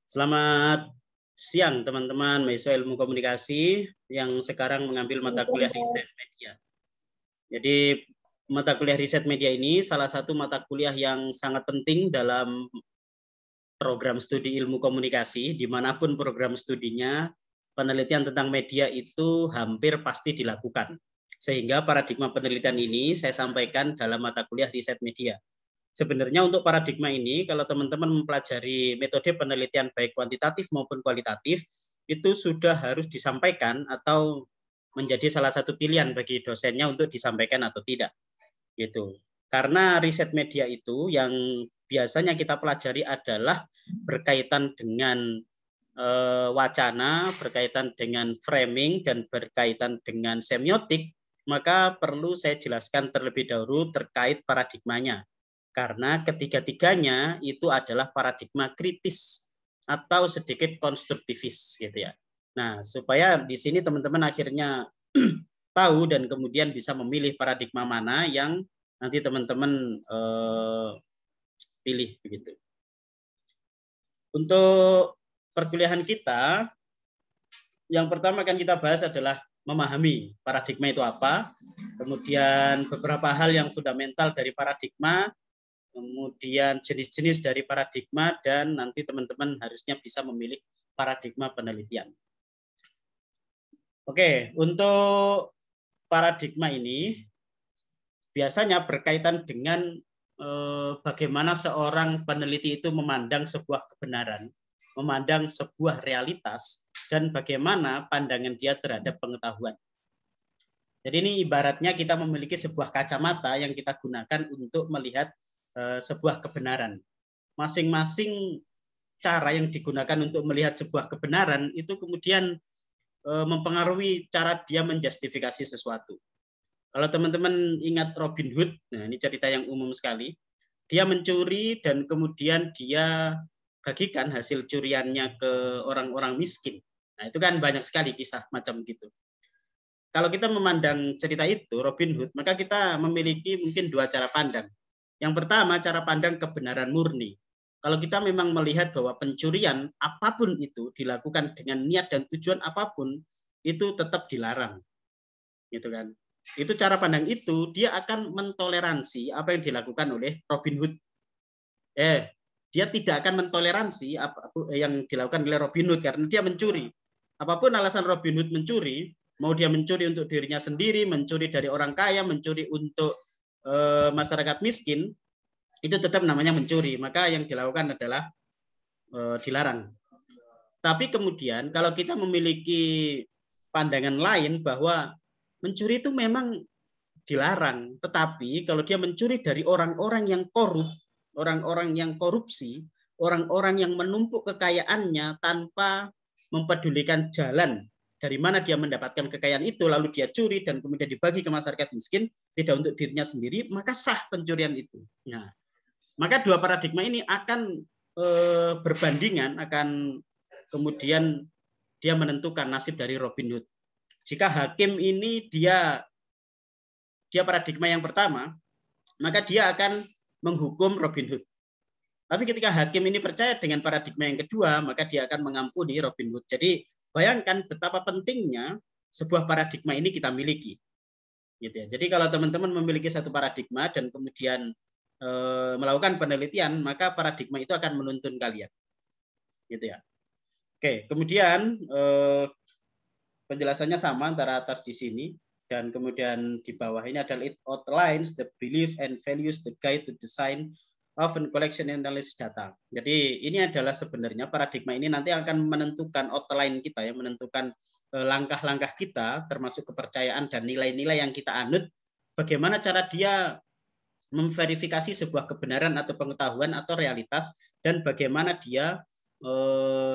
Selamat siang teman-teman mahasiswa ilmu komunikasi yang sekarang mengambil mata kuliah riset media. Jadi mata kuliah riset media ini salah satu mata kuliah yang sangat penting dalam program studi ilmu komunikasi, dimanapun program studinya, penelitian tentang media itu hampir pasti dilakukan. Sehingga paradigma penelitian ini saya sampaikan dalam mata kuliah riset media. Sebenarnya untuk paradigma ini, kalau teman-teman mempelajari metode penelitian baik kuantitatif maupun kualitatif, itu sudah harus disampaikan atau menjadi salah satu pilihan bagi dosennya untuk disampaikan atau tidak. Gitu. Karena riset media itu yang biasanya kita pelajari adalah berkaitan dengan wacana, berkaitan dengan framing, dan berkaitan dengan semiotik, maka perlu saya jelaskan terlebih dahulu terkait paradigmanya. Karena ketiga-tiganya itu adalah paradigma kritis atau sedikit konstruktivis gitu ya. Nah, supaya di sini teman-teman akhirnya tahu dan kemudian bisa memilih paradigma mana yang nanti teman-teman pilih begitu. Untuk perkuliahan kita, yang pertama akan kita bahas adalah memahami paradigma itu apa, kemudian beberapa hal yang fundamental dari paradigma, kemudian jenis-jenis dari paradigma, dan nanti teman-teman harusnya bisa memilih paradigma penelitian. Oke, untuk paradigma ini biasanya berkaitan dengan bagaimana seorang peneliti itu memandang sebuah kebenaran, memandang sebuah realitas, dan bagaimana pandangan dia terhadap pengetahuan. Jadi ini ibaratnya kita memiliki sebuah kacamata yang kita gunakan untuk melihat sebuah kebenaran. Masing-masing cara yang digunakan untuk melihat sebuah kebenaran itu kemudian mempengaruhi cara dia menjustifikasi sesuatu. Kalau teman-teman ingat Robin Hood, nah ini cerita yang umum sekali. Dia mencuri dan kemudian dia bagikan hasil curiannya ke orang-orang miskin. Nah itu kan banyak sekali kisah macam gitu. Kalau kita memandang cerita itu, Robin Hood, maka kita memiliki mungkin dua cara pandang. Yang pertama, cara pandang kebenaran murni. Kalau kita memang melihat bahwa pencurian apapun itu dilakukan dengan niat dan tujuan apapun, itu tetap dilarang. Gitu kan. Itu cara pandang itu, dia akan mentoleransi apa yang dilakukan oleh Robin Hood. Dia tidak akan mentoleransi apa yang dilakukan oleh Robin Hood karena dia mencuri. Apapun alasan Robin Hood mencuri, mau dia mencuri untuk dirinya sendiri, mencuri dari orang kaya, mencuri untuk masyarakat miskin, itu tetap namanya mencuri. Maka yang dilakukan adalah dilarang. Tapi kemudian kalau kita memiliki pandangan lain bahwa mencuri itu memang dilarang, tetapi kalau dia mencuri dari orang-orang yang korup, orang-orang yang korupsi, orang-orang yang menumpuk kekayaannya tanpa mempedulikan jalan dari mana dia mendapatkan kekayaan itu, lalu dia curi dan kemudian dibagi ke masyarakat miskin, tidak untuk dirinya sendiri, maka sah pencurian itu. Nah, maka dua paradigma ini akan berbandingan, akan kemudian dia menentukan nasib dari Robin Hood. Jika hakim ini dia paradigma yang pertama, maka dia akan menghukum Robin Hood. Tapi ketika hakim ini percaya dengan paradigma yang kedua, maka dia akan mengampuni Robin Hood. Jadi bayangkan betapa pentingnya sebuah paradigma ini kita miliki. Gitu ya. Jadi kalau teman-teman memiliki satu paradigma dan kemudian melakukan penelitian, maka paradigma itu akan menuntun kalian. Gitu ya. Oke, kemudian penjelasannya sama antara atas di sini dan kemudian di bawah ini adalah it outlines the belief and values the guide to design of and collection and analysis data. Jadi ini adalah sebenarnya paradigma ini nanti akan menentukan outline kita ya, menentukan langkah-langkah kita termasuk kepercayaan dan nilai-nilai yang kita anut, bagaimana cara dia memverifikasi sebuah kebenaran atau pengetahuan atau realitas dan bagaimana dia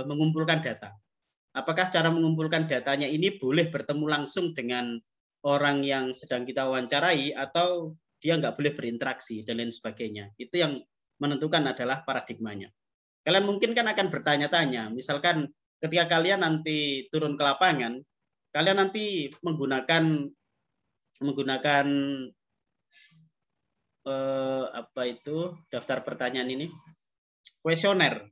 mengumpulkan data. Apakah cara mengumpulkan datanya ini boleh bertemu langsung dengan orang yang sedang kita wawancarai atau dia nggak boleh berinteraksi dan lain sebagainya. Itu yang menentukan adalah paradigmanya. Kalian mungkin kan akan bertanya-tanya, misalkan ketika kalian nanti turun ke lapangan, kalian nanti menggunakan apa itu daftar pertanyaan ini, kuesioner.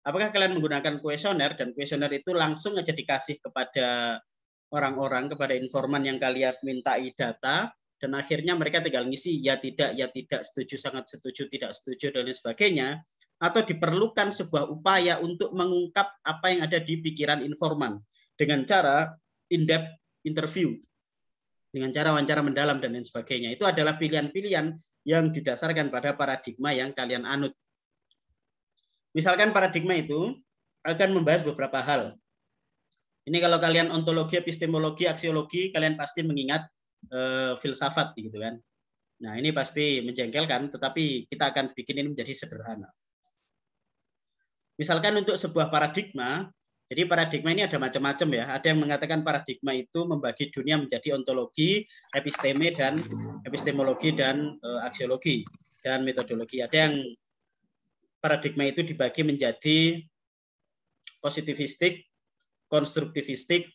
Apakah kalian menggunakan kuesioner dan kuesioner itu langsung aja dikasih kepada orang-orang, kepada informan yang kalian mintai data, dan akhirnya mereka tinggal ngisi ya tidak, setuju, sangat setuju, tidak setuju, dan lain sebagainya, atau diperlukan sebuah upaya untuk mengungkap apa yang ada di pikiran informan dengan cara in-depth interview, dengan cara wawancara mendalam, dan lain sebagainya. Itu adalah pilihan-pilihan yang didasarkan pada paradigma yang kalian anut. Misalkan paradigma itu akan membahas beberapa hal. Ini kalau kalian ontologi, epistemologi, aksiologi, kalian pasti mengingat filsafat gitu kan. Nah, ini pasti menjengkelkan, tetapi kita akan bikin ini menjadi sederhana. Misalkan untuk sebuah paradigma, jadi paradigma ini ada macam-macam ya. Ada yang mengatakan paradigma itu membagi dunia menjadi ontologi, epistemologi dan aksiologi dan metodologi. Ada yang paradigma itu dibagi menjadi positivistik, konstruktivistik,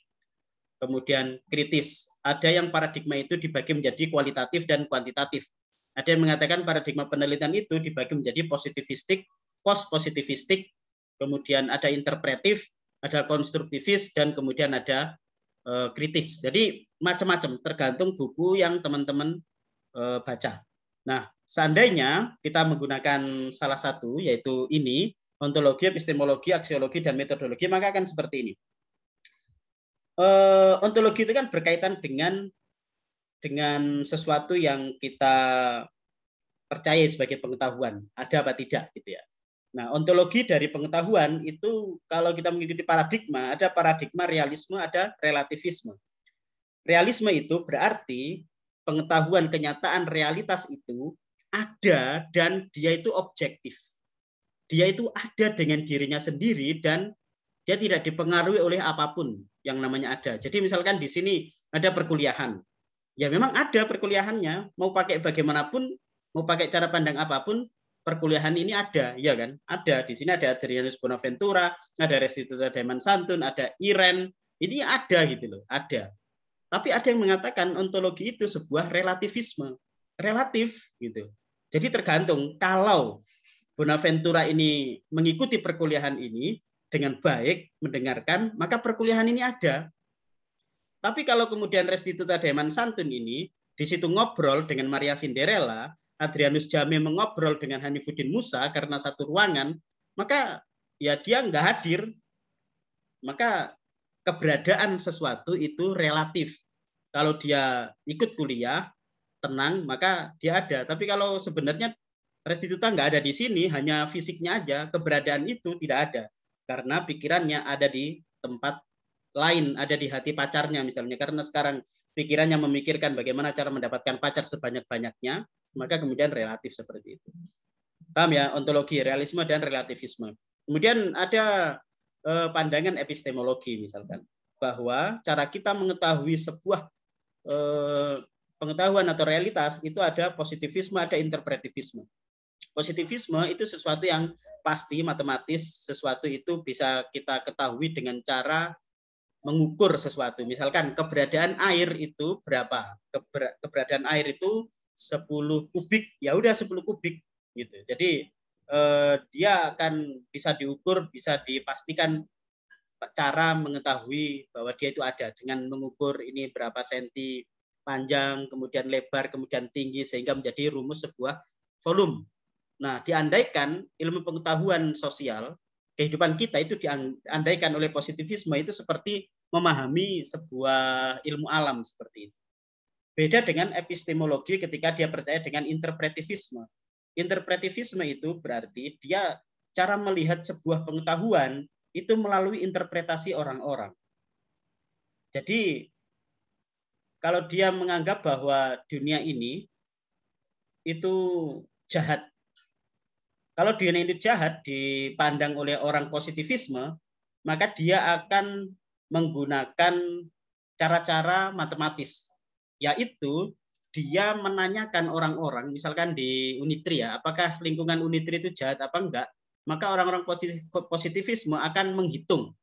kemudian kritis. Ada yang paradigma itu dibagi menjadi kualitatif dan kuantitatif. Ada yang mengatakan paradigma penelitian itu dibagi menjadi positivistik, post-positivistik, kemudian ada interpretif, ada konstruktivis, dan kemudian ada kritis. Jadi macam-macam, tergantung buku yang teman-teman baca. Nah, seandainya kita menggunakan salah satu, yaitu ini, ontologi, epistemologi, aksiologi, dan metodologi, maka akan seperti ini. Ontologi itu kan berkaitan dengan sesuatu yang kita percaya sebagai pengetahuan, ada apa tidak gitu ya. Nah, ontologi dari pengetahuan itu kalau kita mengikuti paradigma, ada paradigma realisme, ada relativisme. Realisme itu berarti pengetahuan, kenyataan, realitas itu ada dan dia itu objektif. Dia itu ada dengan dirinya sendiri dan dia tidak dipengaruhi oleh apapun yang namanya ada. Jadi misalkan di sini ada perkuliahan. Ya memang ada perkuliahannya, mau pakai bagaimanapun, mau pakai cara pandang apapun, perkuliahan ini ada, ya kan? Ada. Di sini ada Adrianus Bonaventura, ada Restituta Daiman Santun, ada Iren. Ini ada gitu loh, ada. Tapi ada yang mengatakan ontologi itu sebuah relativisme. Relatif gitu. Jadi tergantung kalau Bonaventura ini mengikuti perkuliahan ini dengan baik, mendengarkan, maka perkuliahan ini ada. Tapi kalau kemudian Restituta Daiman Santun ini di situ ngobrol dengan Maria Cinderella, Adrianus Jame mengobrol dengan Hanifuddin Musa karena satu ruangan, maka ya dia nggak hadir. Maka keberadaan sesuatu itu relatif. Kalau dia ikut kuliah, tenang, maka dia ada. Tapi kalau sebenarnya Restituta nggak ada di sini, hanya fisiknya aja, keberadaan itu tidak ada. Karena pikirannya ada di tempat lain, ada di hati pacarnya misalnya. Karena sekarang pikirannya memikirkan bagaimana cara mendapatkan pacar sebanyak-banyaknya, maka kemudian relatif seperti itu. Paham ya? Ontologi, realisme, dan relativisme. Kemudian ada pandangan epistemologi misalkan, bahwa cara kita mengetahui sebuah pengetahuan atau realitas itu ada positivisme, ada interpretivisme. Positivisme itu sesuatu yang pasti, matematis, sesuatu itu bisa kita ketahui dengan cara mengukur sesuatu. Misalkan keberadaan air itu berapa? Keberadaan air itu 10 kubik, ya udah 10 kubik gitu. Jadi dia akan bisa diukur, bisa dipastikan cara mengetahui bahwa dia itu ada dengan mengukur ini berapa senti panjang, kemudian lebar, kemudian tinggi, sehingga menjadi rumus sebuah volume. Nah, diandaikan ilmu pengetahuan sosial, kehidupan kita itu diandaikan oleh positivisme itu seperti memahami sebuah ilmu alam seperti itu. Beda dengan epistemologi ketika dia percaya dengan interpretivisme. Interpretivisme itu berarti dia cara melihat sebuah pengetahuan itu melalui interpretasi orang-orang. Jadi kalau dia menganggap bahwa dunia ini itu jahat, kalau dunia ini jahat dipandang oleh orang positivisme, maka dia akan menggunakan cara-cara matematis, yaitu dia menanyakan orang-orang, misalkan di Unitri ya, apakah lingkungan Unitri itu jahat apa enggak, maka orang-orang positivisme akan menghitung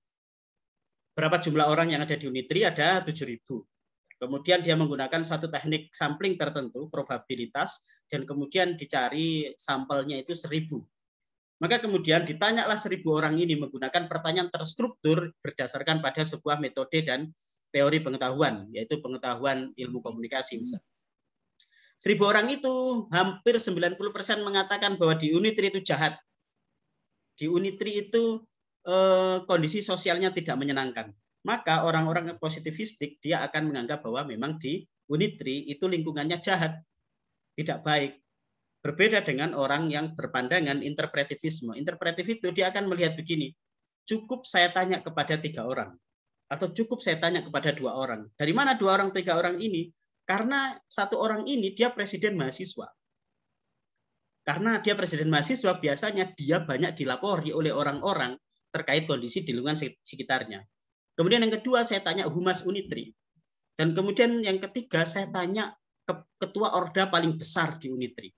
berapa jumlah orang yang ada di Unitri, ada 7.000. Kemudian dia menggunakan satu teknik sampling tertentu, probabilitas, dan kemudian dicari sampelnya itu 1.000. Maka kemudian ditanyalah 1.000 orang ini menggunakan pertanyaan terstruktur berdasarkan pada sebuah metode dan teori pengetahuan, yaitu pengetahuan ilmu komunikasi. 1.000 orang itu hampir 90% mengatakan bahwa di Unitri itu jahat. Di Unitri itu kondisi sosialnya tidak menyenangkan. Maka orang-orang positifistik dia akan menganggap bahwa memang di Unitri itu lingkungannya jahat, tidak baik. Berbeda dengan orang yang berpandangan interpretivisme. Interpretif itu dia akan melihat begini, cukup saya tanya kepada 3 orang, atau cukup saya tanya kepada 2 orang. Dari mana 2 orang, 3 orang ini? Karena 1 orang ini dia presiden mahasiswa. Karena dia presiden mahasiswa, biasanya dia banyak dilapori oleh orang-orang terkait kondisi di lingkungan sekitarnya. Kemudian yang kedua, saya tanya Humas Unitri. Dan kemudian yang ketiga, saya tanya ketua Orda paling besar di Unitri.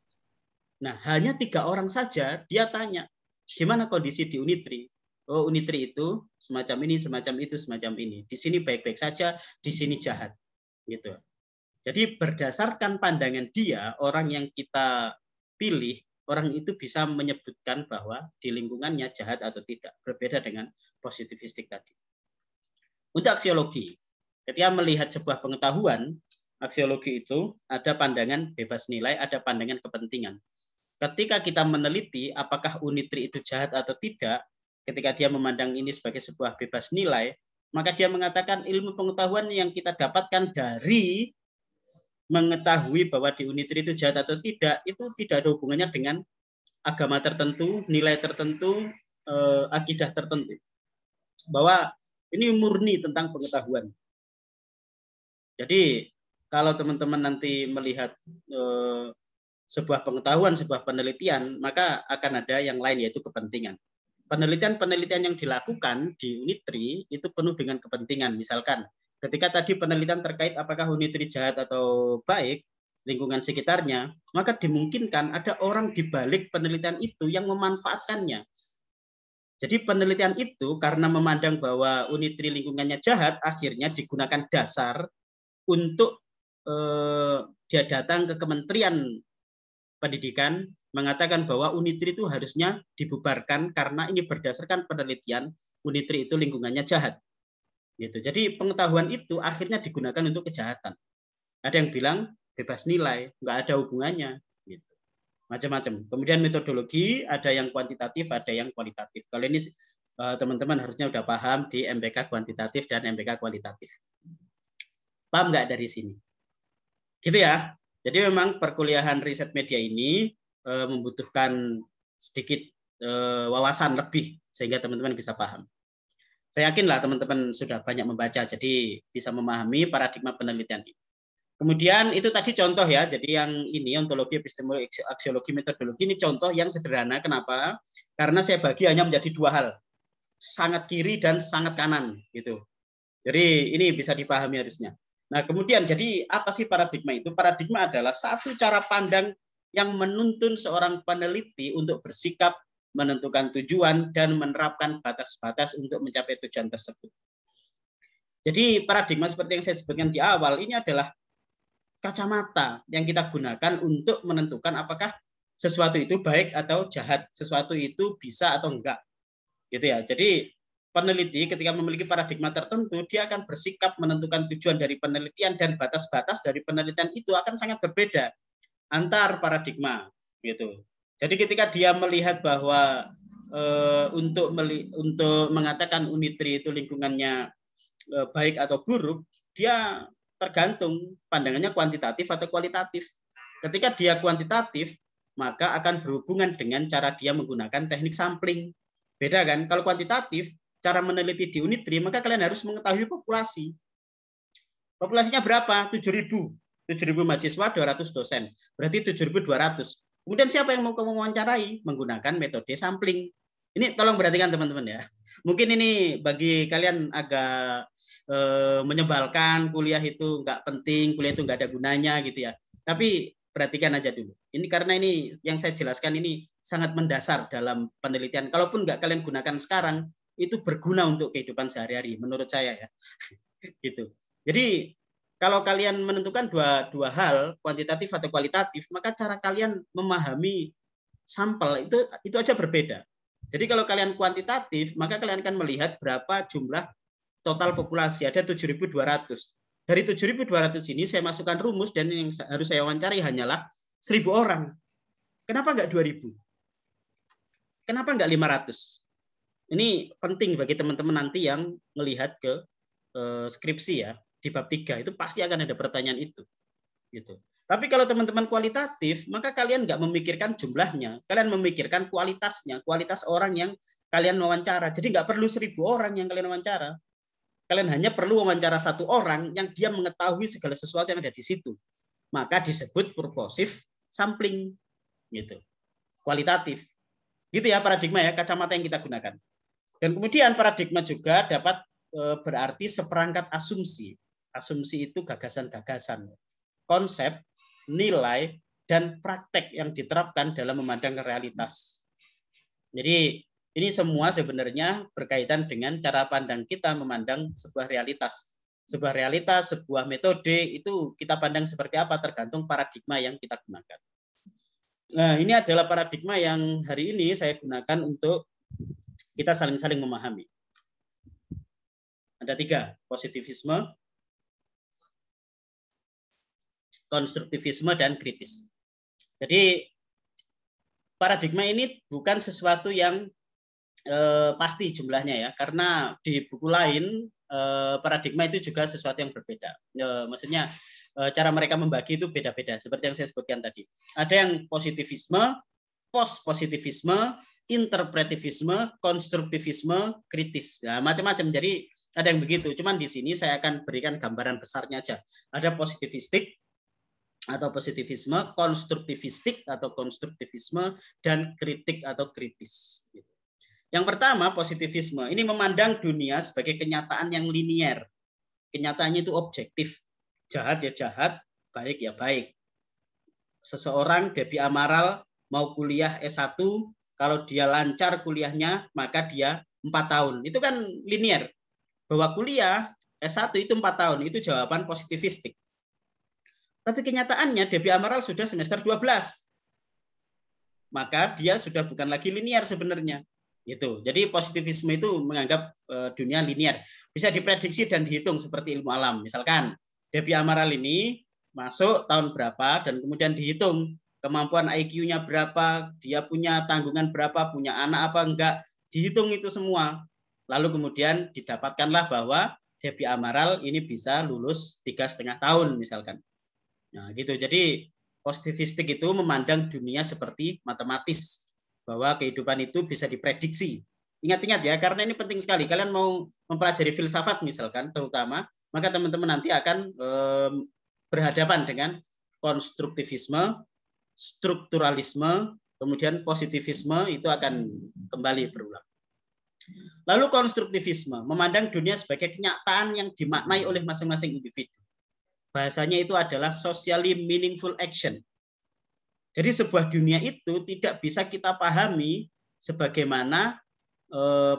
Nah, hanya 3 orang saja dia tanya, gimana kondisi di Unitri? Oh, Unitri itu semacam ini, semacam itu, semacam ini. Di sini baik-baik saja, di sini jahat. Gitu. Jadi berdasarkan pandangan dia, orang yang kita pilih, orang itu bisa menyebutkan bahwa di lingkungannya jahat atau tidak. Berbeda dengan positivistik tadi. Untuk aksiologi, ketika melihat sebuah pengetahuan, aksiologi itu ada pandangan bebas nilai, ada pandangan kepentingan. Ketika kita meneliti apakah Unitri itu jahat atau tidak, ketika dia memandang ini sebagai sebuah bebas nilai, maka dia mengatakan ilmu pengetahuan yang kita dapatkan dari mengetahui bahwa di Unitri itu jahat atau tidak, itu tidak ada hubungannya dengan agama tertentu, nilai tertentu, akidah tertentu. Bahwa ini murni tentang pengetahuan. Jadi kalau teman-teman nanti melihat sebuah pengetahuan, sebuah penelitian, maka akan ada yang lain, yaitu kepentingan. Penelitian-penelitian yang dilakukan di Unitri itu penuh dengan kepentingan. Misalkan, ketika tadi penelitian terkait apakah Unitri jahat atau baik, lingkungan sekitarnya, maka dimungkinkan ada orang di balik penelitian itu yang memanfaatkannya. Jadi penelitian itu karena memandang bahwa Unitri lingkungannya jahat, akhirnya digunakan dasar untuk dia datang ke Kementerian Pendidikan mengatakan bahwa Unitri itu harusnya dibubarkan karena ini berdasarkan penelitian Unitri itu lingkungannya jahat. Gitu. Jadi pengetahuan itu akhirnya digunakan untuk kejahatan. Ada yang bilang bebas nilai, nggak ada hubungannya. Gitu. Macam-macam. Kemudian metodologi ada yang kuantitatif, ada yang kualitatif. Kalau ini teman-teman harusnya udah paham di MBK kuantitatif dan MBK kualitatif. Paham nggak dari sini? Gitu ya. Jadi memang perkuliahan riset media ini membutuhkan sedikit wawasan lebih sehingga teman-teman bisa paham. Saya yakinlah teman-teman sudah banyak membaca, jadi bisa memahami paradigma penelitian ini. Kemudian itu tadi contoh ya, jadi yang ini ontologi, epistemologi, aksiologi, metodologi ini contoh yang sederhana. Kenapa? Karena saya bagi hanya menjadi 2 hal, sangat kiri dan sangat kanan gitu. Jadi ini bisa dipahami harusnya. Nah, kemudian jadi apa sih paradigma itu? Paradigma adalah satu cara pandang yang menuntun seorang peneliti untuk bersikap, menentukan tujuan, dan menerapkan batas-batas untuk mencapai tujuan tersebut. Jadi paradigma seperti yang saya sebutkan di awal, ini adalah kacamata yang kita gunakan untuk menentukan apakah sesuatu itu baik atau jahat, sesuatu itu bisa atau enggak. Gitu ya. Jadi peneliti ketika memiliki paradigma tertentu, dia akan bersikap menentukan tujuan dari penelitian dan batas-batas dari penelitian itu akan sangat berbeda antar paradigma gitu. Jadi ketika dia melihat bahwa untuk mengatakan Unitri itu lingkungannya baik atau buruk, dia tergantung pandangannya kuantitatif atau kualitatif. Ketika dia kuantitatif, maka akan berhubungan dengan cara dia menggunakan teknik sampling. Beda kan? Kalau kuantitatif, cara meneliti di Unitri, maka kalian harus mengetahui populasi. Populasinya berapa? 7.000. 7.000 mahasiswa, 200 dosen. Berarti 7.200. Kemudian siapa yang mau kamu wawancarai? Menggunakan metode sampling. Ini tolong perhatikan teman-teman ya. Mungkin ini bagi kalian agak menyebalkan, kuliah itu nggak penting, kuliah itu nggak ada gunanya gitu ya. Tapi perhatikan aja dulu. Ini karena ini yang saya jelaskan ini sangat mendasar dalam penelitian. Kalaupun nggak kalian gunakan sekarang, itu berguna untuk kehidupan sehari-hari menurut saya ya. Gitu. Jadi kalau kalian menentukan dua hal, kuantitatif atau kualitatif, maka cara kalian memahami sampel itu aja berbeda. Jadi kalau kalian kuantitatif, maka kalian akan melihat berapa jumlah total populasi. Ada 7.200. Dari 7.200 ini saya masukkan rumus dan yang harus saya wawancari hanyalah 1.000 orang. Kenapa nggak 2.000? Kenapa nggak 500? Ini penting bagi teman-teman nanti yang melihat ke skripsi ya, di bab 3 itu pasti akan ada pertanyaan itu. Gitu. Tapi kalau teman-teman kualitatif, maka kalian nggak memikirkan jumlahnya, kalian memikirkan kualitasnya, kualitas orang yang kalian wawancara. Jadi nggak perlu 1.000 orang yang kalian wawancara. Kalian hanya perlu wawancara 1 orang yang dia mengetahui segala sesuatu yang ada di situ. Maka disebut purposive sampling. Gitu. Kualitatif. Gitu ya paradigma ya, kacamata yang kita gunakan. Dan kemudian paradigma juga dapat berarti seperangkat asumsi. Asumsi itu gagasan-gagasan, konsep, nilai, dan praktek yang diterapkan dalam memandang realitas. Jadi ini semua sebenarnya berkaitan dengan cara pandang kita memandang sebuah realitas. Sebuah realitas, sebuah metode itu kita pandang seperti apa tergantung paradigma yang kita gunakan. Nah, ini adalah paradigma yang hari ini saya gunakan untuk kita saling-saling memahami. Ada 3, positivisme, konstruktivisme, dan kritis. Jadi paradigma ini bukan sesuatu yang pasti jumlahnya ya, karena di buku lain paradigma itu juga sesuatu yang berbeda. Maksudnya cara mereka membagi itu beda-beda, seperti yang saya sebutkan tadi. Ada yang positivisme, post-positivisme, interpretivisme, konstruktivisme, kritis. Nah, macam-macam. Jadi ada yang begitu. Cuman di sini saya akan berikan gambaran besarnya aja. Ada positivistik atau positivisme, konstruktivistik atau konstruktivisme, dan kritik atau kritis. Yang pertama, positivisme. Ini memandang dunia sebagai kenyataan yang linier. Kenyataannya itu objektif. Jahat ya jahat, baik ya baik. Seseorang, Debbie Amaral, mau kuliah S1, kalau dia lancar kuliahnya, maka dia 4 tahun. Itu kan linier. Bahwa kuliah S1 itu 4 tahun, itu jawaban positivistik. Tapi kenyataannya Debbie Amaral sudah semester 12. Maka dia sudah bukan lagi linier sebenarnya. Gitu. Jadi positivisme itu menganggap dunia linier. Bisa diprediksi dan dihitung seperti ilmu alam. Misalkan Debbie Amaral ini masuk tahun berapa dan kemudian dihitung kemampuan IQ-nya berapa, dia punya tanggungan berapa, punya anak apa enggak, dihitung itu semua. Lalu kemudian didapatkanlah bahwa Debbie Amaral ini bisa lulus 3,5 tahun misalkan. Nah, gitu. Jadi positivistik itu memandang dunia seperti matematis, bahwa kehidupan itu bisa diprediksi. Ingat-ingat ya, karena ini penting sekali. Kalian mau mempelajari filsafat misalkan, terutama, maka teman-teman nanti akan berhadapan dengan konstruktivisme, strukturalisme, kemudian positivisme itu akan kembali berulang. Lalu konstruktivisme, memandang dunia sebagai kenyataan yang dimaknai oleh masing-masing individu. Bahasanya itu adalah socially meaningful action. Jadi sebuah dunia itu tidak bisa kita pahami sebagaimana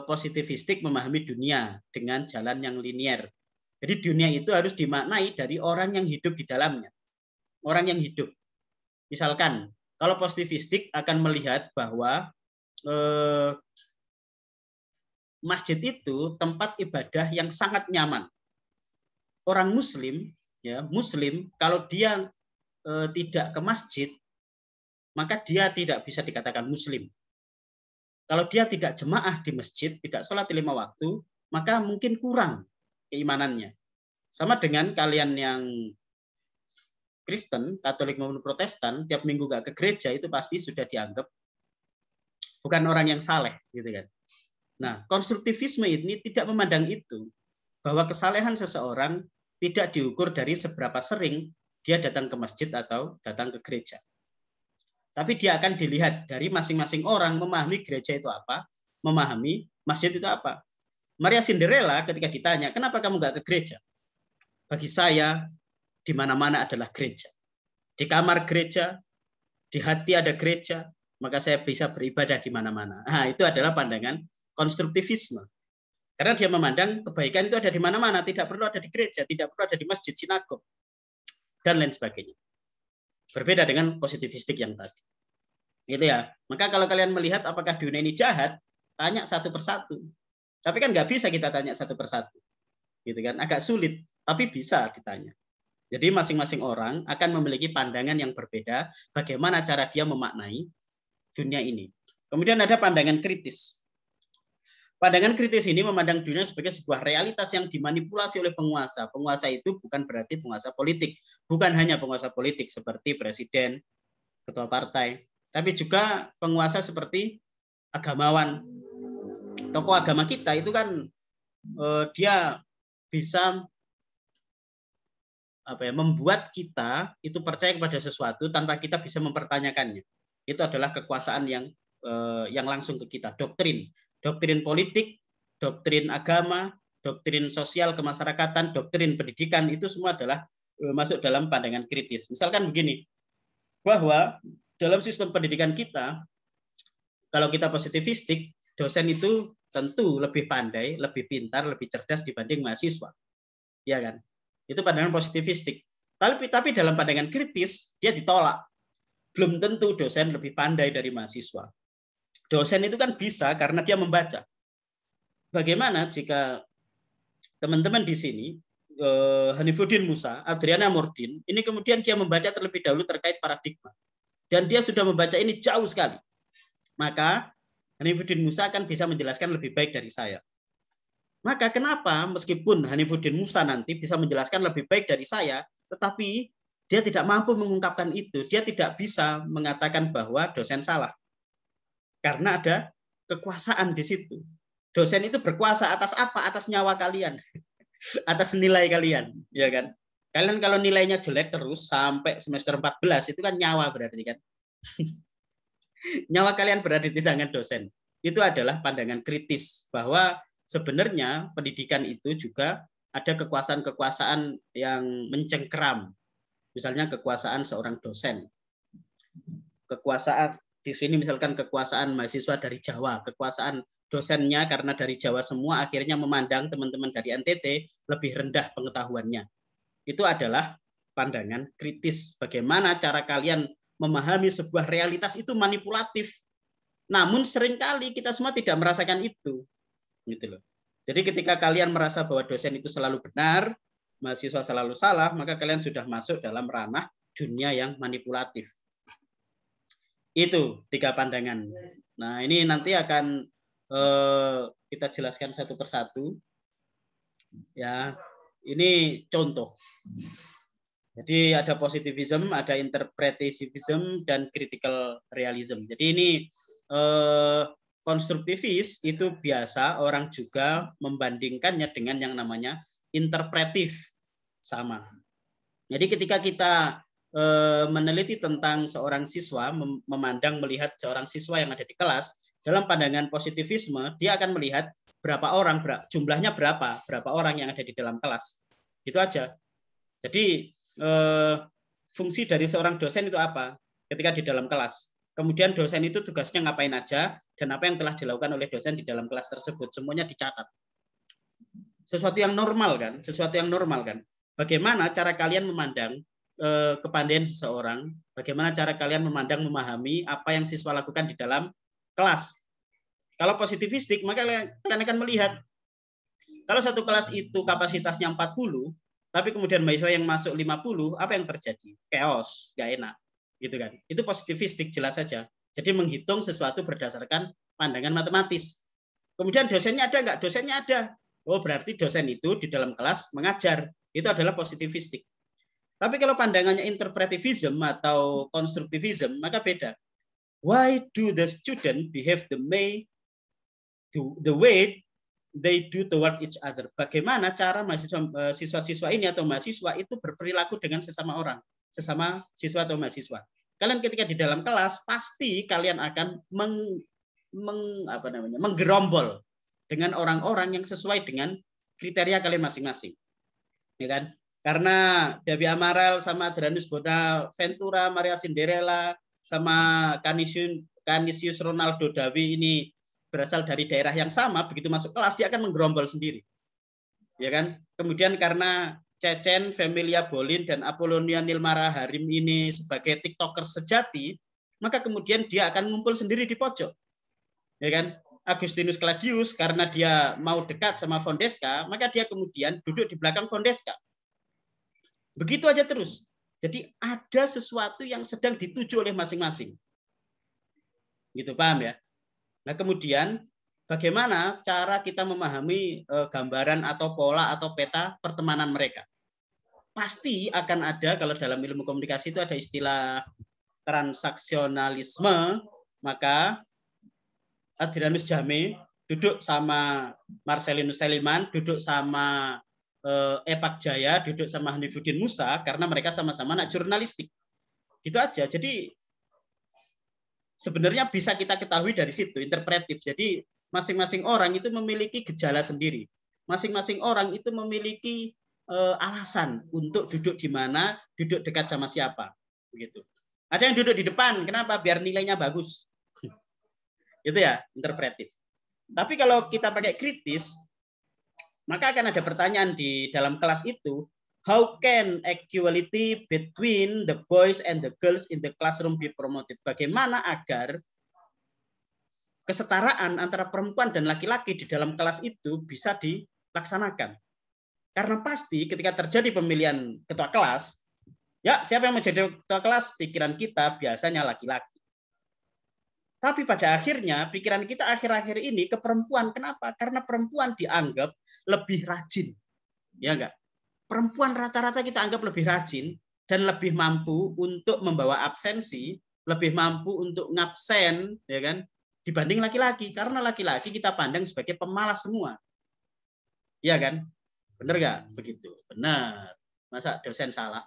positivistik memahami dunia dengan jalan yang linier. Jadi dunia itu harus dimaknai dari orang yang hidup di dalamnya. Orang yang hidup. Misalkan, kalau positivistik akan melihat bahwa masjid itu tempat ibadah yang sangat nyaman. Orang Muslim, ya Muslim, kalau dia tidak ke masjid, maka dia tidak bisa dikatakan Muslim. Kalau dia tidak jemaah di masjid, tidak sholat 5 waktu, maka mungkin kurang keimanannya. Sama dengan kalian yang Kristen, Katolik maupun Protestan, tiap minggu gak ke gereja itu pasti sudah dianggap bukan orang yang saleh, gitu kan. Nah, konstruktivisme ini tidak memandang itu, bahwa kesalehan seseorang tidak diukur dari seberapa sering dia datang ke masjid atau datang ke gereja. Tapi dia akan dilihat dari masing-masing orang memahami gereja itu apa, memahami masjid itu apa. Maria Cinderella ketika ditanya, kenapa kamu gak ke gereja? Bagi saya, di mana-mana adalah gereja. Di kamar gereja, di hati ada gereja, maka saya bisa beribadah di mana-mana. Nah, itu adalah pandangan konstruktivisme. Karena dia memandang kebaikan itu ada di mana-mana, tidak perlu ada di gereja, tidak perlu ada di masjid, sinagog, dan lain sebagainya. Berbeda dengan positivistik yang tadi. Gitu ya. Maka kalau kalian melihat apakah dunia ini jahat, tanya satu persatu. Tapi kan nggak bisa kita tanya satu persatu, gitu kan? Agak sulit, tapi bisa ditanya. Jadi masing-masing orang akan memiliki pandangan yang berbeda bagaimana cara dia memaknai dunia ini. Kemudian ada pandangan kritis. Pandangan kritis ini memandang dunia sebagai sebuah realitas yang dimanipulasi oleh penguasa. Penguasa itu bukan berarti penguasa politik, bukan hanya penguasa politik seperti presiden, ketua partai, tapi juga penguasa seperti agamawan. Tokoh agama kita itu kan dia bisa membuat kita itu percaya kepada sesuatu tanpa kita bisa mempertanyakannya. Itu adalah kekuasaan yang langsung ke kita, doktrin politik, doktrin agama, doktrin sosial kemasyarakatan, doktrin pendidikan, itu semua adalah masuk dalam pandangan kritis. Misalkan begini, bahwa dalam sistem pendidikan kita, kalau kita positivistik, dosen itu tentu lebih pandai, lebih pintar, lebih cerdas dibanding mahasiswa. Ya kan? Itu pandangan positivistik. Tapi dalam pandangan kritis, dia ditolak. Belum tentu dosen lebih pandai dari mahasiswa. Dosen itu kan bisa karena dia membaca. Bagaimana jika teman-teman di sini, Hanifuddin Musa, Adriana Murdin, ini kemudian dia membaca terlebih dahulu terkait paradigma. Dan dia sudah membaca ini jauh sekali. Maka Hanifuddin Musa akan bisa menjelaskan lebih baik dari saya. Maka kenapa meskipun Hanifuddin Musa nanti bisa menjelaskan lebih baik dari saya, tetapi dia tidak mampu mengungkapkan itu, dia tidak bisa mengatakan bahwa dosen salah. Karena ada kekuasaan di situ. Dosen itu berkuasa atas apa? Atas nyawa kalian. Atas nilai kalian, ya kan? Kalian kalau nilainya jelek terus sampai semester 14 itu kan nyawa berarti kan. Nyawa kalian berada di tangan dosen. Itu adalah pandangan kritis bahwa sebenarnya pendidikan itu juga ada kekuasaan-kekuasaan yang mencengkeram. Misalnya kekuasaan seorang dosen. Kekuasaan di sini misalkan kekuasaan mahasiswa dari Jawa, kekuasaan dosennya karena dari Jawa semua akhirnya memandang teman-teman dari NTT lebih rendah pengetahuannya. Itu adalah pandangan kritis. Bagaimana cara kalian memahami sebuah realitas itu manipulatif. Namun seringkali kita semua tidak merasakan itu. Gitu loh. Jadi ketika kalian merasa bahwa dosen itu selalu benar, mahasiswa selalu salah, maka kalian sudah masuk dalam ranah dunia yang manipulatif. Itu 3 pandangan. Nah, ini nanti akan kita jelaskan satu persatu. Ya, ini contoh. Jadi ada positivism, ada interpretationism, dan critical realism. Jadi ini konstruktivis itu biasa orang juga membandingkannya dengan yang namanya interpretif. Sama. Jadi ketika kita meneliti tentang seorang siswa, memandang melihat seorang siswa yang ada di kelas, dalam pandangan positivisme, dia akan melihat berapa orang, jumlahnya berapa orang yang ada di dalam kelas. Gitu aja. Jadi fungsi dari seorang dosen itu apa ketika di dalam kelas. Kemudian dosen itu tugasnya ngapain aja, dan apa yang telah dilakukan oleh dosen di dalam kelas tersebut, semuanya dicatat. Sesuatu yang normal kan? Sesuatu yang normal kan? Bagaimana cara kalian memandang kepandaian seseorang, bagaimana cara kalian memahami apa yang siswa lakukan di dalam kelas. Kalau positivistik, maka kalian akan melihat kalau satu kelas itu kapasitasnya 40, tapi kemudian mahasiswa yang masuk 50, apa yang terjadi? Chaos, nggak enak, gitu kan? Itu positivistik jelas saja. Jadi menghitung sesuatu berdasarkan pandangan matematis. Kemudian dosennya ada nggak? Dosennya ada. Oh, berarti dosen itu di dalam kelas mengajar. Itu adalah positivistik. Tapi kalau pandangannya interpretivism atau konstruktivism, maka beda. Why do the student behave the way they do toward each other? Bagaimana cara siswa-siswa ini atau mahasiswa itu berperilaku dengan sesama orang, sesama siswa atau mahasiswa. Kalian ketika di dalam kelas pasti kalian akan menggerombol dengan orang-orang yang sesuai dengan kriteria kalian masing-masing, ya kan? Karena Debbie Amaral sama Adrianus Bonaventura, Maria Cinderella, sama Canisius Ronaldo Dawi ini berasal dari daerah yang sama, begitu masuk kelas dia akan menggerombol sendiri, ya kan? Kemudian karena Cecen, Familia Bolin, dan Apolonia Nilmara Harim ini sebagai tiktoker sejati, maka kemudian dia akan ngumpul sendiri di pojok, ya kan? Agustinus Claudius karena dia mau dekat sama Fonseca, maka dia kemudian duduk di belakang Fonseca. Begitu aja terus. Jadi ada sesuatu yang sedang dituju oleh masing-masing. Gitu, paham ya? Nah, kemudian bagaimana cara kita memahami gambaran atau pola atau peta pertemanan mereka? Pasti akan ada, kalau dalam ilmu komunikasi itu ada istilah transaksionalisme, maka Adrianus Jammeh duduk sama Marcelinus Seliman, duduk sama Epak Jaya, duduk sama Hanifuddin Musa, karena mereka sama-sama anak jurnalistik. Gitu aja. Jadi sebenarnya bisa kita ketahui dari situ, interpretif. Jadi masing-masing orang itu memiliki gejala sendiri. Masing-masing orang itu memiliki alasan untuk duduk di mana, duduk dekat sama siapa. Begitu. Ada yang duduk di depan, kenapa? Biar nilainya bagus. Itu ya, interpretif. Tapi kalau kita pakai kritis, maka akan ada pertanyaan di dalam kelas itu, how can equality between the boys and the girls in the classroom be promoted? Bagaimana agar kesetaraan antara perempuan dan laki-laki di dalam kelas itu bisa dilaksanakan? Karena pasti ketika terjadi pemilihan ketua kelas, ya siapa yang menjadi ketua kelas? Pikiran kita biasanya laki-laki. Tapi pada akhirnya pikiran kita akhir-akhir ini ke perempuan. Kenapa? Karena perempuan dianggap lebih rajin. Ya enggak? Perempuan rata-rata kita anggap lebih rajin dan lebih mampu untuk membawa absensi, lebih mampu untuk ngabsen, ya kan? Dibanding laki-laki. Karena laki-laki kita pandang sebagai pemalas semua. Ya kan? Benar enggak? Begitu. Benar. Masa dosen salah?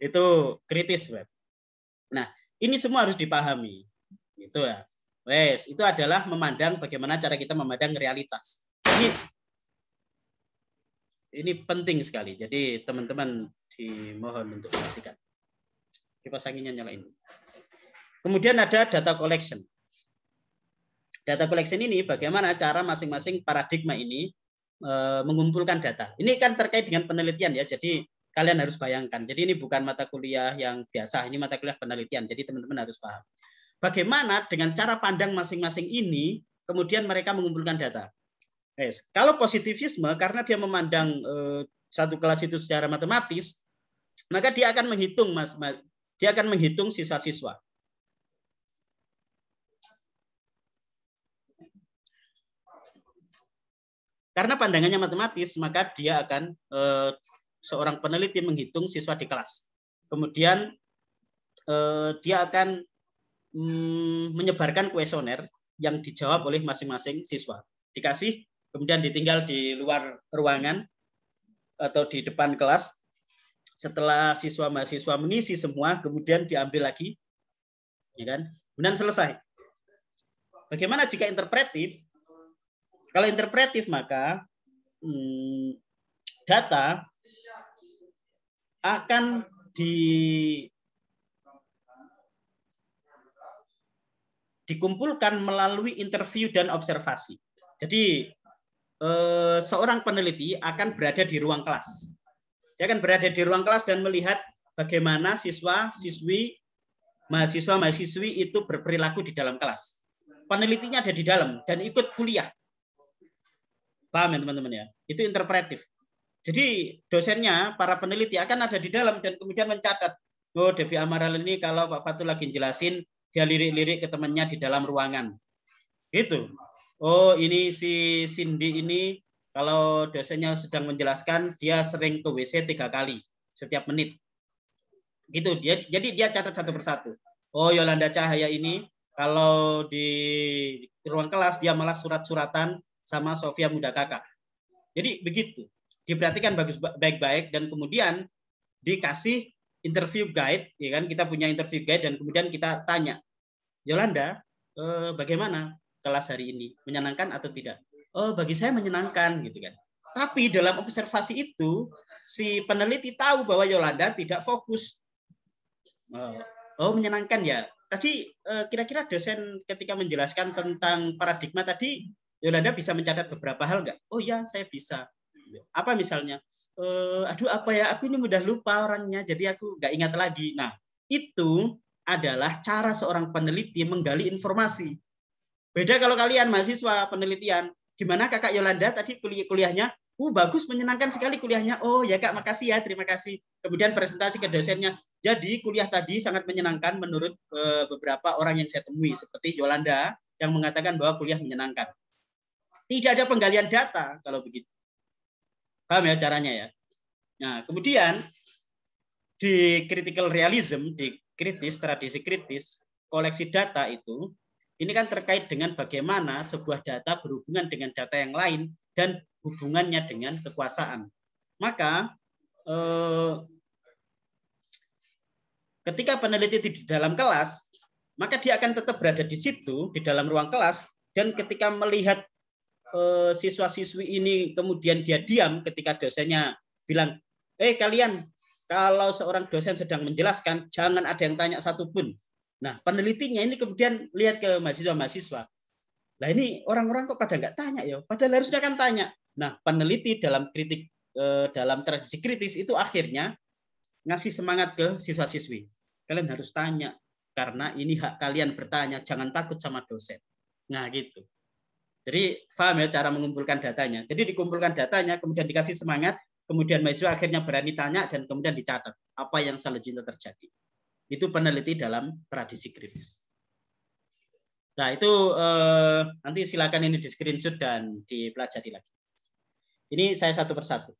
Itu kritis, Web. Nah, ini semua harus dipahami. Gitu ya. Wes, itu adalah memandang bagaimana cara kita memandang realitas. Ini penting sekali. Jadi teman-teman dimohon untuk perhatikan. Kipas anginnya nyalain. Kemudian ada data collection. Data collection ini bagaimana cara masing-masing paradigma ini mengumpulkan data. Ini kan terkait dengan penelitian ya. Jadi kalian harus bayangkan. Jadi ini bukan mata kuliah yang biasa, ini mata kuliah penelitian. Jadi teman-teman harus paham. Bagaimana dengan cara pandang masing-masing ini, kemudian mereka mengumpulkan data. Kalau positivisme, karena dia memandang satu kelas itu secara matematis, maka dia akan menghitung siswa-siswa. Karena pandangannya matematis, maka dia akan seorang peneliti menghitung siswa di kelas. Kemudian dia akan menyebarkan kuesioner yang dijawab oleh masing-masing siswa. Dikasih, kemudian ditinggal di luar ruangan atau di depan kelas. Setelah siswa-mahasiswa mengisi semua, kemudian diambil lagi, ya kan? Kemudian selesai. Bagaimana jika interpretif? Kalau interpretif maka data akan dikumpulkan melalui interview dan observasi. Jadi seorang peneliti akan berada di ruang kelas. Dia akan berada di ruang kelas dan melihat bagaimana siswa-siswi, mahasiswa-mahasiswi itu berperilaku di dalam kelas. Penelitinya ada di dalam dan ikut kuliah. Paham ya teman-teman ya? Itu interpretif. Jadi dosennya, para peneliti akan ada di dalam dan kemudian mencatat. Oh, Debbie Amaral ini kalau Pak Fatul lagi jelasin, dia lirik-lirik ke temannya di dalam ruangan. Gitu. Oh, ini si Cindy ini kalau dosennya sedang menjelaskan, dia sering ke WC 3 kali setiap menit. Gitu. Jadi dia catat satu persatu. Oh, Yolanda Cahaya ini kalau di ruang kelas dia malah surat-suratan sama Sofia Muda Kakak. Jadi begitu. Diperhatikan baik-baik dan kemudian dikasih interview guide, ya kan? Kita punya interview guide dan kemudian kita tanya, Yolanda, bagaimana kelas hari ini? Menyenangkan atau tidak? Oh, bagi saya menyenangkan, gitu kan. Tapi dalam observasi itu si peneliti tahu bahwa Yolanda tidak fokus. Oh, menyenangkan ya. Tadi kira-kira dosen ketika menjelaskan tentang paradigma tadi, Yolanda bisa mencatat beberapa hal nggak? Oh ya, saya bisa. Apa misalnya? Aduh apa ya? Aku ini mudah lupa orangnya, jadi aku nggak ingat lagi. Nah, itu adalah cara seorang peneliti menggali informasi. Beda kalau kalian mahasiswa penelitian, gimana Kakak Yolanda tadi kuliahnya? Bagus, menyenangkan sekali kuliahnya. Oh ya Kak, makasih ya, terima kasih. Kemudian presentasi ke dosennya. Jadi kuliah tadi sangat menyenangkan menurut beberapa orang yang saya temui, seperti Yolanda yang mengatakan bahwa kuliah menyenangkan. Tidak ada penggalian data kalau begitu. Paham ya caranya ya? Nah, kemudian di critical realism, di kritis, tradisi kritis, koleksi data itu, ini kan terkait dengan bagaimana sebuah data berhubungan dengan data yang lain dan hubungannya dengan kekuasaan. Maka ketika peneliti di dalam kelas, maka dia akan tetap berada di situ, di dalam ruang kelas, dan ketika melihat siswa-siswi ini kemudian dia diam ketika dosennya bilang, kalian, kalau seorang dosen sedang menjelaskan, jangan ada yang tanya satupun. Nah, penelitinya ini kemudian lihat ke mahasiswa-mahasiswa. Nah, ini orang-orang kok pada nggak tanya ya? Padahal harusnya kan tanya. Nah, peneliti dalam kritik, dalam tradisi kritis itu akhirnya ngasih semangat ke siswa-siswi. Kalian harus tanya, karena ini hak kalian bertanya, jangan takut sama dosen. Nah, gitu. Jadi, paham ya cara mengumpulkan datanya. Jadi dikumpulkan datanya, kemudian dikasih semangat, kemudian mahasiswa akhirnya berani tanya, dan kemudian dicatat apa yang selanjutnya terjadi. Itu peneliti dalam tradisi kritis. Nah, itu nanti silakan ini di screenshot dan dipelajari lagi. Ini saya satu persatu.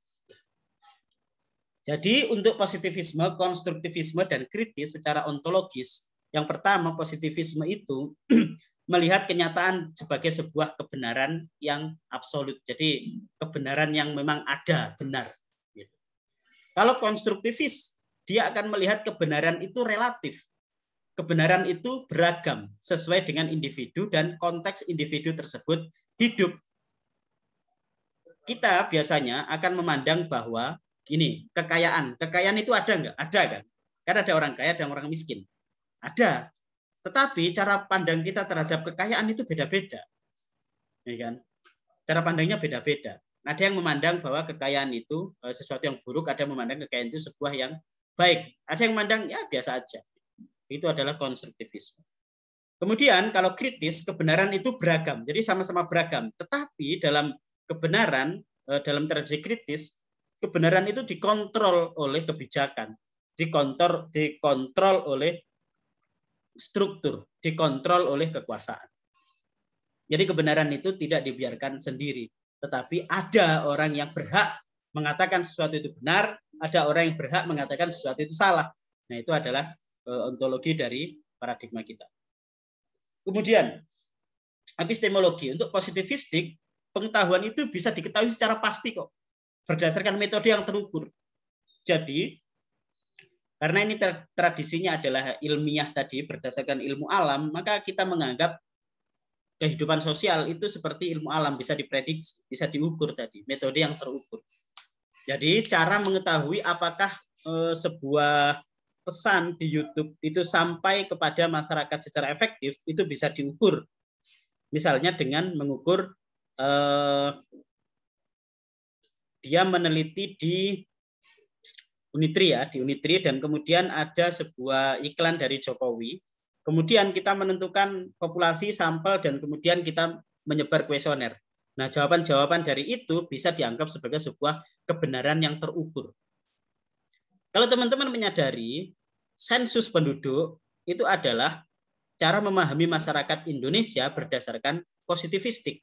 Jadi untuk positivisme, konstruktivisme, dan kritis secara ontologis, yang pertama positivisme itu melihat kenyataan sebagai sebuah kebenaran yang absolut. Jadi kebenaran yang memang ada, benar. Kalau konstruktivis, dia akan melihat kebenaran itu relatif. Kebenaran itu beragam sesuai dengan individu dan konteks individu tersebut hidup. Kita biasanya akan memandang bahwa gini, kekayaan itu ada nggak? Ada kan? Karena ada orang kaya dan orang miskin. Ada. Tetapi cara pandang kita terhadap kekayaan itu beda-beda. Ya kan? Cara pandangnya beda-beda. Ada yang memandang bahwa kekayaan itu sesuatu yang buruk, ada yang memandang kekayaan itu sebuah yang baik. Ada yang memandang ya biasa aja. Itu adalah konstruktivisme. Kemudian kalau kritis, kebenaran itu beragam. Jadi sama-sama beragam. Tetapi dalam kebenaran, dalam tradisi kritis, kebenaran itu dikontrol oleh kebijakan, dikontrol oleh struktur, dikontrol oleh kekuasaan. Jadi kebenaran itu tidak dibiarkan sendiri, tetapi ada orang yang berhak mengatakan sesuatu itu benar, ada orang yang berhak mengatakan sesuatu itu salah. Nah, itu adalah ontologi dari paradigma kita. Kemudian, epistemologi. Untuk positivistik, pengetahuan itu bisa diketahui secara pasti kok, berdasarkan metode yang terukur. Jadi, karena ini tradisinya adalah ilmiah tadi, berdasarkan ilmu alam, maka kita menganggap kehidupan sosial itu seperti ilmu alam, bisa diprediksi, bisa diukur tadi, metode yang terukur. Jadi, cara mengetahui apakah sebuah pesan di YouTube itu sampai kepada masyarakat secara efektif itu bisa diukur. Misalnya dengan mengukur dia meneliti di Unitri ya, di Unitri, dan kemudian ada sebuah iklan dari Jokowi. Kemudian kita menentukan populasi sampel dan kemudian kita menyebar kuesioner. Nah, jawaban-jawaban dari itu bisa dianggap sebagai sebuah kebenaran yang terukur. Kalau teman-teman menyadari, sensus penduduk itu adalah cara memahami masyarakat Indonesia berdasarkan positivistik.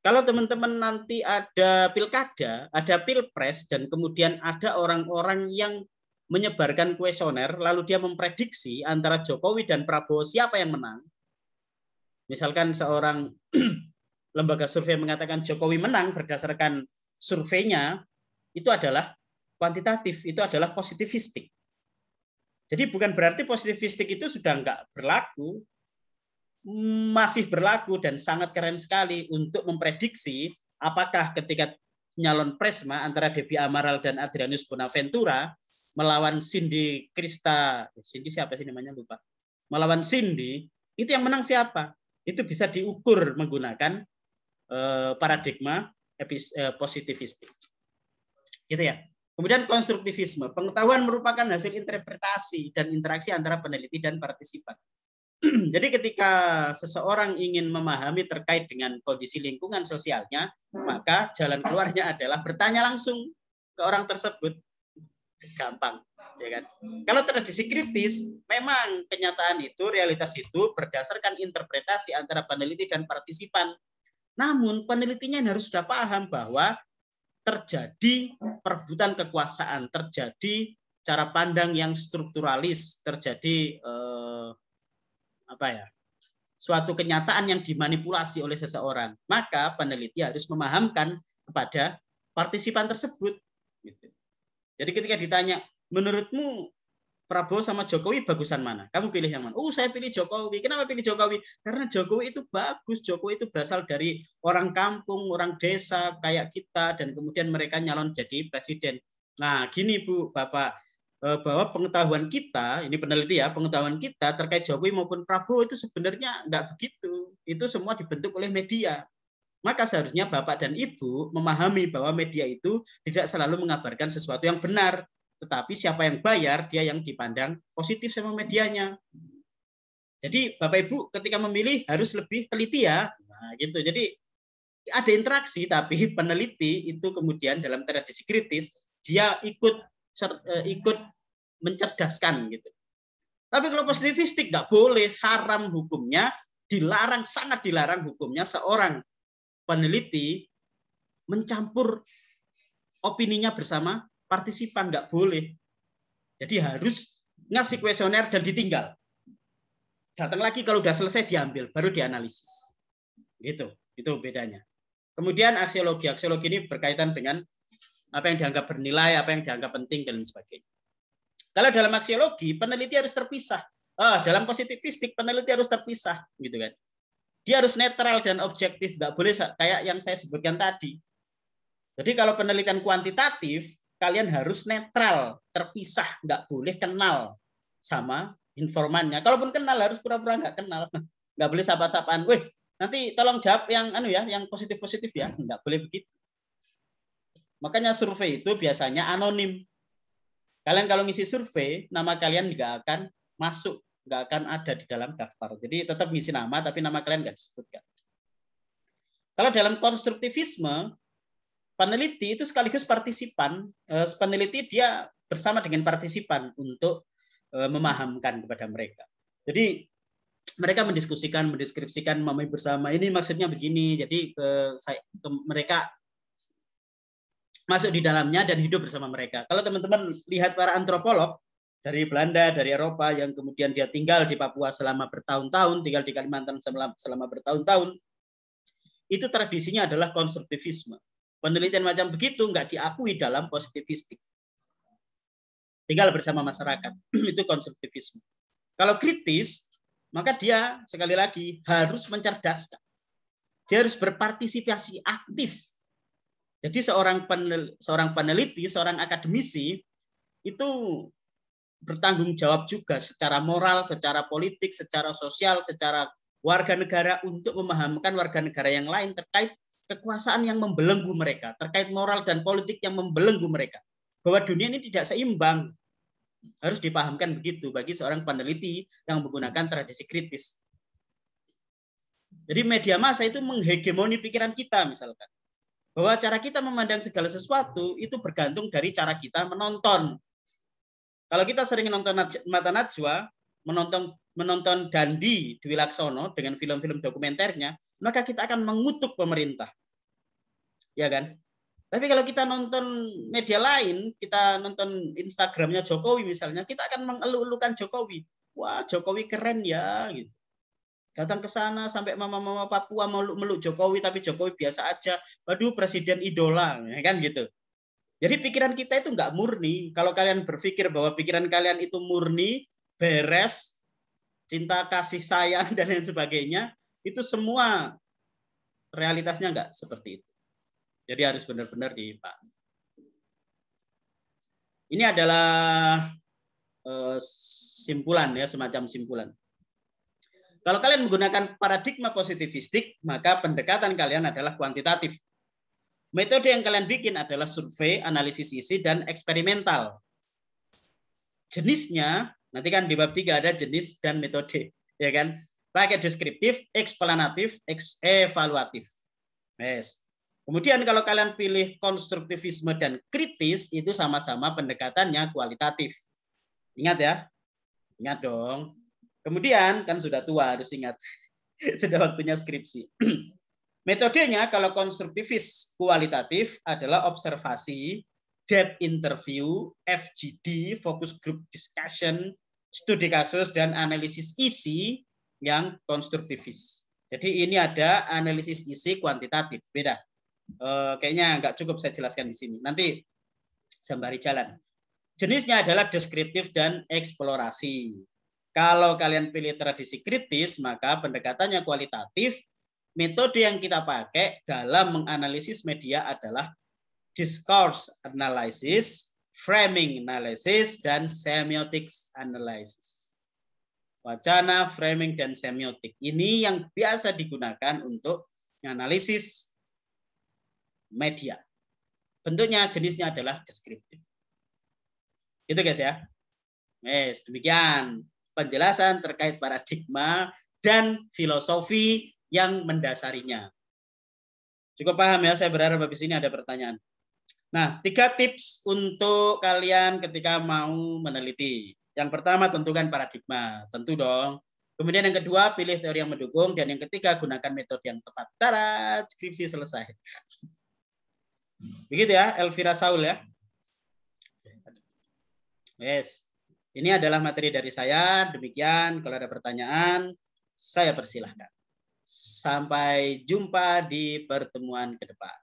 Kalau teman-teman nanti ada pilkada, ada pilpres, dan kemudian ada orang-orang yang menyebarkan kuesioner, lalu dia memprediksi antara Jokowi dan Prabowo siapa yang menang. Misalkan seorang lembaga survei mengatakan Jokowi menang berdasarkan surveinya, itu adalah kuantitatif, itu adalah positivistik. Jadi bukan berarti positivistik itu sudah nggak berlaku, masih berlaku dan sangat keren sekali untuk memprediksi apakah ketika nyalon Presma antara Debbie Amaral dan Adrianus Bonaventura melawan Cindy Krista, Cindy siapa sih namanya lupa, melawan Cindy, itu yang menang siapa? Itu bisa diukur menggunakan paradigma positivistik. Gitu ya. Kemudian konstruktivisme, pengetahuan merupakan hasil interpretasi dan interaksi antara peneliti dan partisipan. Jadi ketika seseorang ingin memahami terkait dengan kondisi lingkungan sosialnya, maka jalan keluarnya adalah bertanya langsung ke orang tersebut. Gampang, ya kan? Kalau tradisi kritis, memang kenyataan itu, realitas itu berdasarkan interpretasi antara peneliti dan partisipan. Namun penelitinya harus sudah paham bahwa terjadi perebutan kekuasaan, terjadi cara pandang yang strukturalis, terjadi suatu kenyataan yang dimanipulasi oleh seseorang. Maka peneliti harus memahamkan kepada partisipan tersebut. Jadi ketika ditanya, menurutmu Prabowo sama Jokowi bagusan mana? Kamu pilih yang mana? Saya pilih Jokowi. Kenapa pilih Jokowi? Karena Jokowi itu bagus. Jokowi itu berasal dari orang kampung, orang desa kayak kita, dan kemudian mereka nyalon jadi presiden. Nah, gini Bu, Bapak, bahwa pengetahuan kita, ini peneliti ya, pengetahuan kita terkait Jokowi maupun Prabowo itu sebenarnya nggak begitu. Itu semua dibentuk oleh media. Maka seharusnya Bapak dan Ibu memahami bahwa media itu tidak selalu mengabarkan sesuatu yang benar, tetapi siapa yang bayar, dia yang dipandang positif sama medianya. Jadi Bapak Ibu ketika memilih harus lebih teliti ya. Nah, gitu. Jadi ada interaksi, tapi peneliti itu kemudian dalam tradisi kritis dia ikut mencerdaskan gitu. Tapi kalau positifistik nggak boleh, haram hukumnya, dilarang, sangat dilarang hukumnya seorang peneliti mencampur opininya bersama partisipan, nggak boleh. Jadi harus ngasih kuesioner dan ditinggal. Datang lagi kalau udah selesai diambil, baru dianalisis. Gitu, itu bedanya. Kemudian aksiologi ini berkaitan dengan apa yang dianggap bernilai, apa yang dianggap penting, dan sebagainya. Kalau dalam aksiologi, peneliti harus terpisah. Dalam positifistik, peneliti harus terpisah, gitu kan. Dia harus netral dan objektif, nggak boleh kayak yang saya sebutkan tadi. Jadi kalau penelitian kuantitatif, kalian harus netral, terpisah, nggak boleh kenal sama informannya. Kalaupun kenal, harus pura-pura nggak kenal. Nggak boleh sapa-sapaan. Weh, nanti tolong jawab yang yang positif-positif ya. Nggak boleh begitu. Makanya survei itu biasanya anonim. Kalian kalau ngisi survei, nama kalian nggak akan masuk, nggak akan ada di dalam daftar. Jadi tetap ngisi nama, tapi nama kalian nggak disebutkan. Kalau dalam konstruktivisme, peneliti itu sekaligus partisipan. Peneliti dia bersama dengan partisipan untuk memahamkan kepada mereka. Jadi mereka mendiskusikan, mendeskripsikan, memahami bersama. Ini maksudnya begini. Jadi mereka masuk di dalamnya dan hidup bersama mereka. Kalau teman-teman lihat para antropolog dari Belanda, dari Eropa yang kemudian dia tinggal di Papua selama bertahun-tahun, tinggal di Kalimantan selama bertahun-tahun, itu tradisinya adalah konstruktivisme. Penelitian macam begitu nggak diakui dalam positivistik. Tinggal bersama masyarakat, itu konstruktivisme. Kalau kritis, maka dia sekali lagi harus mencerdaskan. Dia harus berpartisipasi aktif. Jadi seorang peneliti, seorang akademisi itu bertanggung jawab juga secara moral, secara politik, secara sosial, secara warga negara untuk memahamkan warga negara yang lain terkait kekuasaan yang membelenggu mereka, terkait moral dan politik yang membelenggu mereka. Bahwa dunia ini tidak seimbang. Harus dipahamkan begitu bagi seorang peneliti yang menggunakan tradisi kritis. Jadi media massa itu menghegemoni pikiran kita misalkan. Bahwa cara kita memandang segala sesuatu itu bergantung dari cara kita menonton. Kalau kita sering nonton Mata Najwa, menonton Dandi Dwi Laksono dengan film-film dokumenternya, maka kita akan mengutuk pemerintah. Ya kan? Tapi kalau kita nonton media lain, kita nonton Instagramnya Jokowi misalnya, kita akan mengeluh-elukan Jokowi. Wah, Jokowi keren ya gitu. Datang ke sana sampai mama-mama Papua meluk Jokowi, tapi Jokowi biasa aja. Waduh, presiden idola, ya kan gitu. Jadi pikiran kita itu nggak murni. Kalau kalian berpikir bahwa pikiran kalian itu murni, beres, cinta kasih sayang dan lain sebagainya, itu semua realitasnya nggak seperti itu. Jadi harus benar-benar dipahami. Ini adalah simpulan ya, semacam simpulan. Kalau kalian menggunakan paradigma positivistik, maka pendekatan kalian adalah kuantitatif. Metode yang kalian bikin adalah survei, analisis isi, dan eksperimental. Jenisnya, nanti kan di bab 3 ada jenis dan metode. Ya kan? Pakai deskriptif, eksplanatif, evaluatif. Yes. Kemudian kalau kalian pilih konstruktivisme dan kritis, itu sama-sama pendekatannya kualitatif. Ingat ya? Ingat dong. Kemudian, kan sudah tua, harus ingat. Sudah waktunya skripsi. Metodenya kalau konstruktivis kualitatif adalah observasi, depth interview, FGD, focus group discussion, studi kasus, dan analisis isi yang konstruktivis. Jadi ini ada analisis isi kuantitatif, beda. Kayaknya nggak cukup saya jelaskan di sini. Nanti sembari jalan. Jenisnya adalah deskriptif dan eksplorasi. Kalau kalian pilih tradisi kritis, maka pendekatannya kualitatif. Metode yang kita pakai dalam menganalisis media adalah discourse analysis, framing analysis, dan semiotics analysis. Wacana, framing, dan semiotik. Ini yang biasa digunakan untuk analisis media. Bentuknya, jenisnya adalah deskriptif. Gitu guys ya. Yes, demikian penjelasan terkait paradigma dan filosofi yang mendasarinya. Cukup paham ya, saya berharap habis ini ada pertanyaan. Nah, 3 tips untuk kalian ketika mau meneliti. Yang pertama, tentukan paradigma. Tentu dong. Kemudian yang kedua, pilih teori yang mendukung. Dan yang ketiga, gunakan metode yang tepat. Tada, skripsi selesai. Begitu ya, Elvira Saul ya. Yes. Ini adalah materi dari saya. Demikian, kalau ada pertanyaan, saya persilahkan. Sampai jumpa di pertemuan ke depan.